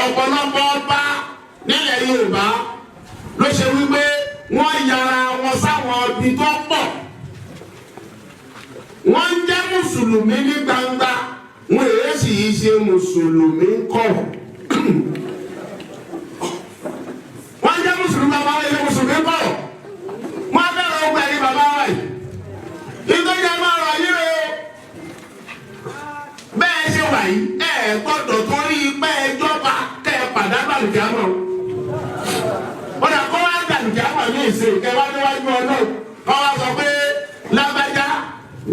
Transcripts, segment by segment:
ọ̀pọ̀lọpọ̀ ọba nílẹ̀ Yorùbá ló ṣe wípé wọ́n yára wọn sáwọn ibi tó pọ̀. Wọ́n ń jẹ́ mùsùlùmí ní gbangba, wọ́n èyí sì í ṣe mùsùlùmí kọ̀rọ̀. Wọ́n jẹ́ mùsùlùmí bàbá wa, ilé mùsùlùmí kọ̀rọ̀. Wọ́n bẹ̀rẹ̀ ọgbà yìí bàbá wa yìí. Ìtọ́jà máa rọ̀ yín o. Bẹ́ẹ̀ ṣe wà yìí, gbọ́dọ̀ tó rí pé ẹjọba kẹ́ ẹ pàdánù àlùjámọ̀. Wọ́n dà kọ́ wá àlùjámọ̀ ní ìsìn kẹwàá níwájú Ọlọ́run. Wọ́n wá sọ pé lágbájá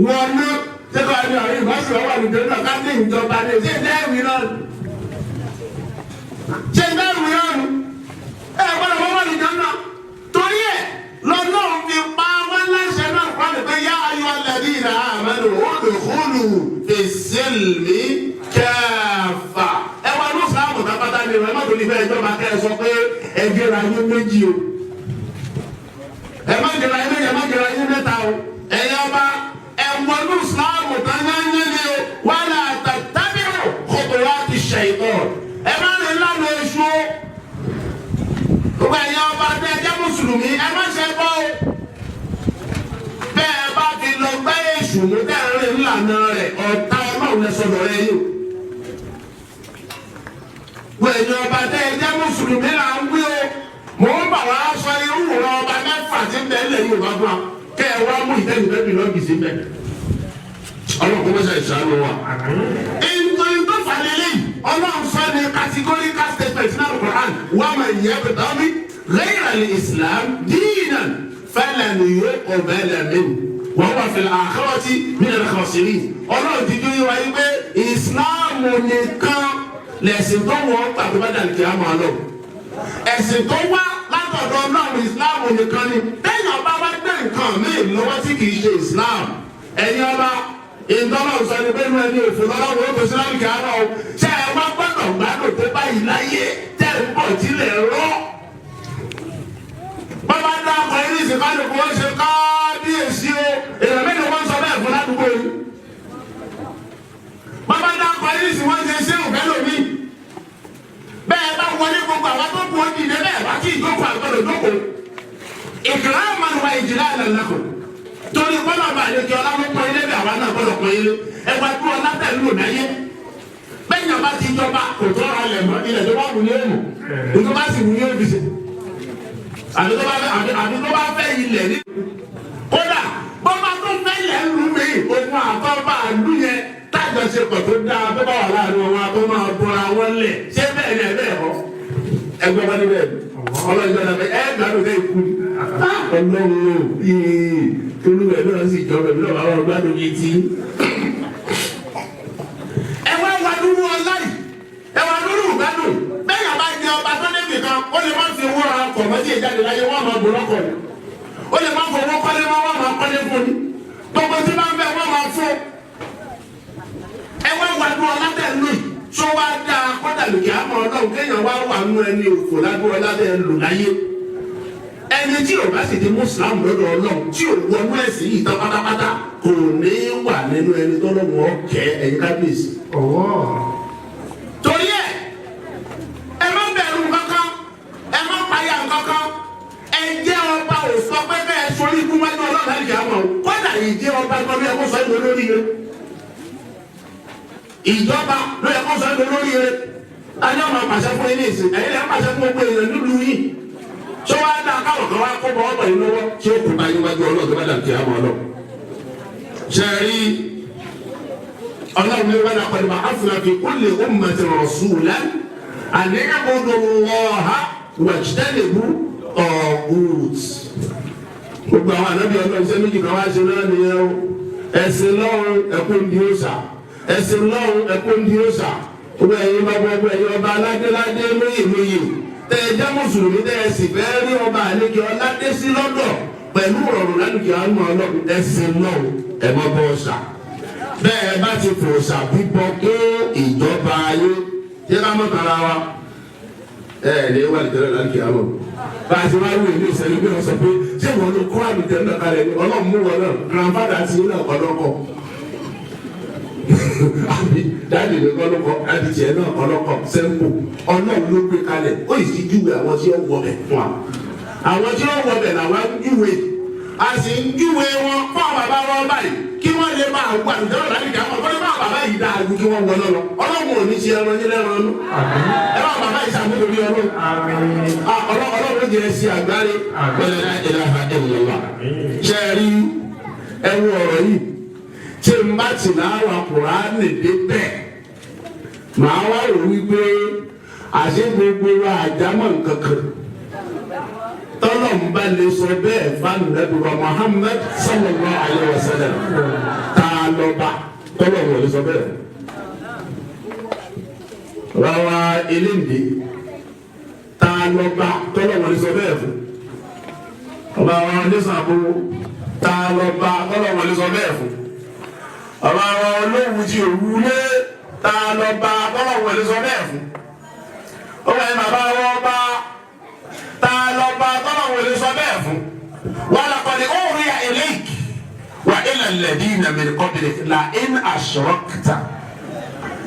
wọ́n ná sẹ́kọ̀ọ́ àti àwọn ìbáṣe ọwọ́ àlùjọ náà ká ní ìjọba ní ṣé ìdẹ́rù náà nù. Ṣé ìdẹ́rù náà nù? Gbọ́dọ̀ fọwọ́ àlùjọ náà. Torí ẹ̀ lọ́lọ́run fi pa wọ́n láṣẹ náà kọ́ ni pé yá ayọ̀ alladhina amanu udkhulu fis-silmi kaffa. Wá ní Ìsìlámù tápátá ni ẹ má tó ní fẹ́ ìjọba kẹ́ ẹ sọ pé ẹ gẹ́ra yín méjì o. Ẹ má gẹ́ra yín méjì, ẹ má gẹ́ra yín mẹ́ta o. Ẹ̀yin ọba ẹ̀wọ̀n ní Ìsìlámù tányányé ni o. wala tattabi'u khutuwati shaytan. Ẹ má rìn lánàá èṣù o. Gbogbo ẹ̀yin ọba tẹ́ ẹ jẹ́ mùsùlùmí ẹ má ṣe bọ́ o. Bẹ́ẹ̀ bá fi lọ gbé èṣù mú tẹ́ ẹ rìn lánàá rẹ̀ ọ̀tá Ọlọ́run lẹ sọ̀rọ̀ rẹ yìí o. Gbẹ̀yìn ọba tẹ́ ẹ jẹ́ mùsùlùmí là ń wí o. Mò ń bà wá sọ irú ìwọ̀n ọba mẹ́fà tí ń bẹ ilẹ̀ Yorùbá fún wa. Kẹ́ ẹ wá mú ìtẹ́nìfẹ́ mi lọ́ọ̀gì sí bẹ́ẹ̀. Ọlọ́run kò mọ́ṣẹ́ ìṣàánú wa. Nítorí tó fà lélẹ́yìn, Ọlọ́run sọ ní categorical statement náà Quran. Wa man yabtaghi ghayra al-Islam dinan falan yuqbala minhu wa huwa fil akhirati mina al-khasirin. Ọlọ́run ti dúró wáyé pé Ìsìláàmù nìkan lẹ̀sìn tó wọ́n gbàgbé bá dàlùkì àmọ́ àlọ́. Ẹ̀sìn tó wá látọ̀dọ̀ Ọlọ́run Ìsìláàmù nìkan ni. Téèyàn bá wá gbé nǹkan míì lọ́wọ́ tí kì í ṣe Ìsìláàmù. Ẹ̀yin ọba ìtọ́lọ̀ sọ ni bẹ́ẹ̀ ni ẹni òfin ọlọ́run ó tó sí láǹkì àárọ̀ o. Ṣé ẹ wá gbọ́dọ̀ gbádùn tó báyìí láyé tẹ̀ ń bọ̀ sílẹ̀ rọ́? Bàbá dá ọkọ̀ yìí sì ká ló kó wọ́n ṣe kábíyèsí o. Èèyàn mélòó wọ́n sọ bẹ́ẹ̀ fún ládùúgbò yìí. Bàbá dá ọkọ̀ yìí sì wọ́n ṣe ṣéwù fẹ́lòmí. Bẹ́ẹ̀ bá wọlé gbogbo àwọn tó kù ó dìde bẹ́ẹ̀ wá kí ìjókòó àgbọ̀dọ̀ jókòó. Ìkìlá àmàlùwà ìjìlá àlàlàkùn. Torí gbọ́dọ̀ bá àlejò ọlọ́mọkùn ilé bí àwa náà gbọ́dọ̀ pọ̀ ilé. Ẹgbẹ́ tí wọn látẹ̀ lò náyé. Bẹ́ẹ̀ni ọba ti jọba kò tó ra ilẹ̀ mọ́ ilẹ̀ tó bá wù ní èèmù. Ètò bá sì wù ní òbíṣe. Àbí tó bá fẹ́ ilẹ̀ ní. Kódà bọ́bá tó fẹ́ ilẹ̀ ń lu mi, òun àtọ́ba àlú yẹn tájọṣepọ̀ tó dáa tó bá wà láàrin wọn àtọ́ máa bọ́ra wọn lẹ̀. Ṣé bẹ́ẹ̀ ni ẹ bẹ́ẹ̀ kọ́? Ẹgbẹ́ wọn ni bẹ́ẹ̀ ọlọ́jọ́ náà ẹ gbàdúrà bẹ́ẹ̀ kú. Ọlọ́run olúwẹ̀ náà sì jọ bẹ̀rẹ̀ náà àwọn gbádùn yìí ti. Ẹ wá wá dúró ọlá yìí, ẹ wá dúró gbádùn. Bẹ́ẹ̀ bá jẹ ọba tó débi kan, ó lè má fi owó ra ọkọ̀ mọ́tì ìjáde láyé wọ́n máa bò lọ́kọ̀ ni. Ó lè má fowó kọ́lé mọ́ wọ́n máa kọ́lé fún ni. Gbogbo tí máa ń bẹ̀ wọ́n máa fún. Ẹ wá wá dúró ọlá tẹ̀ lù yìí. Sọ wá dáa kọ́dà lòkè àmọ́ Ọlọ́run kéèyàn wá wà nú ẹni òfò lágbó ọlá tẹ̀ lù láyé. Ẹni tí ò bá sì di Mùsùlùmí lọ́dọ̀ Ọlọ́run tí ò wọnú ẹ̀sìn yìí tán pátápátá kò ní wà nínú ẹni tó lọ́wọ́ ọ̀kẹ́ ẹ̀yìn kábíyèsí. Torí ẹ̀ ẹ má bẹ̀rù kankan ẹ má payà kankan ẹ jẹ́ ọba ò sọ pé bẹ́ẹ̀ sórí ikú wájú Ọlọ́run láti kà á mọ̀ kọ́dà ìjẹ́ ọba gbọ́dọ̀ yẹ kó sọ ìlú lórí rẹ̀. Ìjọba ló yẹ kó sọ ìlú lórí rẹ̀. A ní ọmọ pàṣẹ fún ilé ìsìn ẹ̀yin lè pàṣẹ fún gbogbo èèyàn nílùú yìí. Ṣé wàá dá káwọn kan wá kó bọ́ ọ̀pọ̀ yìí lọ́wọ́ tí ó kú bá yín wájú Ọlọ́run tó bá dàbí àwọn Ọlọ́run. Ṣé rí Ọlọ́run ní wàlá pẹ̀lú àfúnà fi kulli ummatin rasulan an i'budu Allaha wajtanibu at-taghut. Gbogbo àwọn ànábì Ọlọ́run ṣe méjì kan wá ṣe náà nìyẹn o. Ẹ̀sìn lọ́run ẹ̀kún di òòṣà. Ẹ̀sìn lọ́run ẹ̀kún di òòṣà. Gbogbo ẹ̀yin bá gbogbo ẹ̀yin ọba aládéládé lóyè. Tẹ ẹ jẹ́ mùsùlùmí tẹ ẹ sì fẹ́ rí ọba àlejò ọládé sí lọ́dọ̀ pẹ̀lú ọ̀rọ̀ lálùkì àwọn Ọlọ́run ẹ̀sìn náà ẹ̀ mọ́ bọ́ ọ̀ṣà. Bẹ́ẹ̀ bá ti fò ọ̀ṣà bíbọ tó ìjọba ayé tí ká mọ̀ tara wa ẹ̀ ní wà lìtẹ́lẹ̀ lálùkì àwọn. Bá a ti wá wí ní ìṣẹ́lẹ̀ bí wọ́n sọ pé ṣé wọn ló kọ́ àlùtẹ́lẹ̀ kalẹ̀ ní Ọlọ́run mú wọn náà grandfather ti ní ọ̀pọ̀lọpọ̀. àbí dáàdì ní kọ́lọ́kọ́ dáàdì tiẹ̀ náà kọ́lọ́kọ́ sẹ́ńpù ọlọ́run ló gbé kalẹ̀ ó yìí ti júwe àwọn tí ó wọ bẹ̀ fún wa àwọn tí ó wọ bẹ̀ làwọn ń júwe a sì ń júwe wọn fún àwọn bàbá wọn báyìí kí wọ́n lè máa wà nítorí láti kí àwọn ọ̀gbọ́n máa bàbá yìí dáa ju kí wọ́n wọlé lọ ọlọ́run ò ní ṣe ẹran yín lẹ́ran ọdún ẹ máa bàbá yìí sàmúlò lórí ọlọ́run ọlọ́run jẹ́ sí àgbáre wala ilaha illallah ṣe rí ẹwọ ọ̀rọ̀ yìí tí n bá ti láwọn Kùránì dé bẹ́ẹ̀ màá wá rò wípé àṣẹ gbogbo wa àjámọ̀ nǹkankan tọ́lọ̀ ń bá lè sọ bẹ́ẹ̀ fáànù lẹ́dùnrọ̀ Muhammad sallallahu alayhi wa sallam tá a lọ bá tọ́lọ̀ wọ̀ lè sọ bẹ́ẹ̀. Rárá eléǹde tá a lọ bá tọ́lọ̀ wọ̀ lè sọ bẹ́ẹ̀ fún. Ọba wa onísàbò tá a lọ bá tọ́lọ̀ wọ̀ lè sọ bẹ́ẹ̀ fún. Ọba wa olóhùn tí òwúlé tá a lọ bá tọ́lọ̀ wọ̀ lè sọ bẹ́ẹ̀ fún. Ọba yẹn bàbá wọn bá tá a lọ bá tọ́lọ̀ wọ̀ lè sọ bẹ́ẹ̀ fún. ولقد أوحي إليك وإلى الذين من قبلك لئن أشركت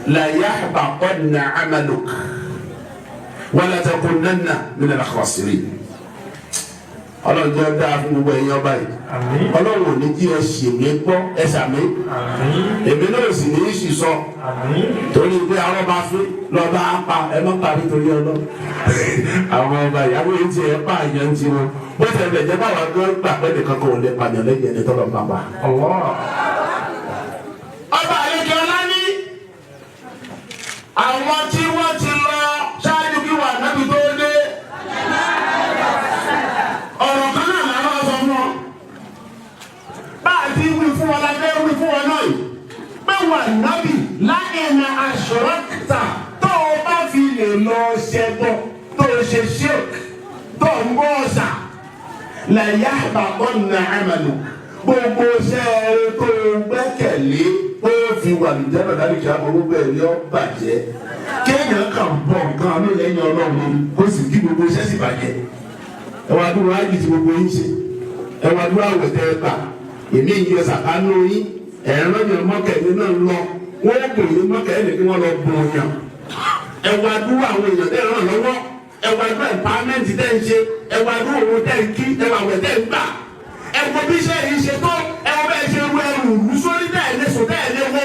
ليحبطن عملك ولتكونن من الخاسرين. Ọlọ́run jẹ́ dáa fún gbogbo ẹ̀yin ọba yìí. Ọlọ́run ò ní kí ẹ ṣì mí gbọ́ ẹ ṣàmì. Èmi náà sì ní í sì sọ. Torí pé àwọn ọba fún lọ́ba apá ẹ má pa nítorí Ọlọ́run. Àwọn ọba ìyàwó yìí ti ẹ̀ pa àyàn ti wọn. Bó ṣe bẹ̀ jẹ́ báwa gbọ́ gbà pé nìkan kan ò lè pààyàn lẹ́yìn ẹni tọ́lọ́ bá pa. Ọba àlejò ọlá ní àwọn tí wọ́n ti lọ ṣáájú kí wà nábì tó dé. Ọ̀rọ̀ kan náà làwọn sọ fún wọn. Bá a ti wí fún wọn lábẹ́ wí fún wọn náà yìí. Pé wà nábì láìna àṣọ̀rọ̀kìtà tó o bá fi lè lọ ṣẹbọ tó o ṣe ṣírk tó o ń bọ́ ọ̀sà. La yahbatanna amalu gbogbo sẹ́ẹ̀rẹ́ tó gbẹ́kẹ̀lé ó fi wà lùjẹ́nà dáríkì gbogbo ẹ̀rí ó bàjẹ́ kéèyàn kàn bọ̀ nǹkan mi lẹ́yìn Ọlọ́run kó sì kí gbogbo iṣẹ́ sì bàjẹ́ ẹwà dúró ájì tí gbogbo yín ṣe ẹwà dúró àwẹ̀ tẹ́ ẹ gbà èmi ń yọ sàkánú yín ẹ̀rọ yẹn mọ́kẹ́ni náà lọ wọ́n pè é mọ́kẹ́ni kí wọ́n lọ bọ̀ yàn ẹwà dúró àwọn èèyàn tẹ́ ràn lọ́wọ́ ẹwà dúró ẹ̀pámẹ́ǹtì tẹ́ ń ṣe ẹwà dúró owó tẹ́ ń kí ẹwà wẹ̀ tẹ́ ń gbà ẹwọ bí iṣẹ́ yìí ṣe tó ẹwọ bẹ́ẹ̀ ṣe ru ẹrù rú sórí tẹ́ lé sùn tẹ́ lé wó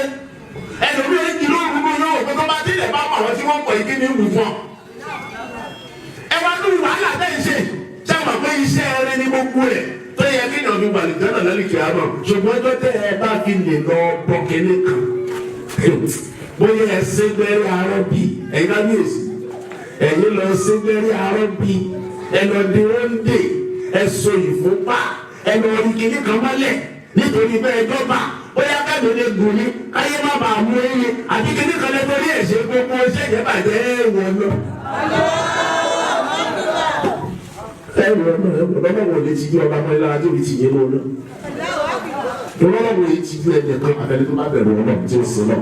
ẹlòmíì ń kí lóru gbogbo náà òkú tó bá tilẹ̀ bá pàwọ́ tí wọ́n pọ̀ yìí kí ni wù fún ọ. ẹwà dúró wàhálà tẹ́ ń ṣe ṣé wà pé iṣẹ́ rẹ ní gbogbo rẹ̀ tó yẹ kí ni ọ̀gbìn gbàlejò náà lálùkì àmọ́ ṣùgbọ́n ẹjọ́ tẹ́ ẹ bá fi lè lọ bọ́ kẹ́lẹ́ kan bóyá ẹ ṣègbẹ́rẹ́ arọ́ bí ẹ̀yin bá ní èsì ẹ̀yin lọ ṣègbẹ́rẹ́ arọ́ bí ẹ lọ dé oúnjẹ ẹ so ìfúnpá ẹ lọ rí kìnnì kan mọ́lẹ̀ nítorí bẹ́ẹ̀ jọba bóyá káàdì lè gùn ní káyé má bàa mú ẹyin àti kìnnì kan lè torí ẹ̀ ṣe gbogbo ṣẹ́jẹ́ bàjẹ́ wọ̀ lọ. ẹ wọ ọlọ́wọ́ lè ti yí ọba mọ́ ilé ajé mi ti yé lọ́wọ́ náà ọlọ́wọ́ lè ti yí ẹ̀jẹ̀ kan àtẹnudọ́ bá bẹ̀rù ọlọ́run tí ó sọ náà.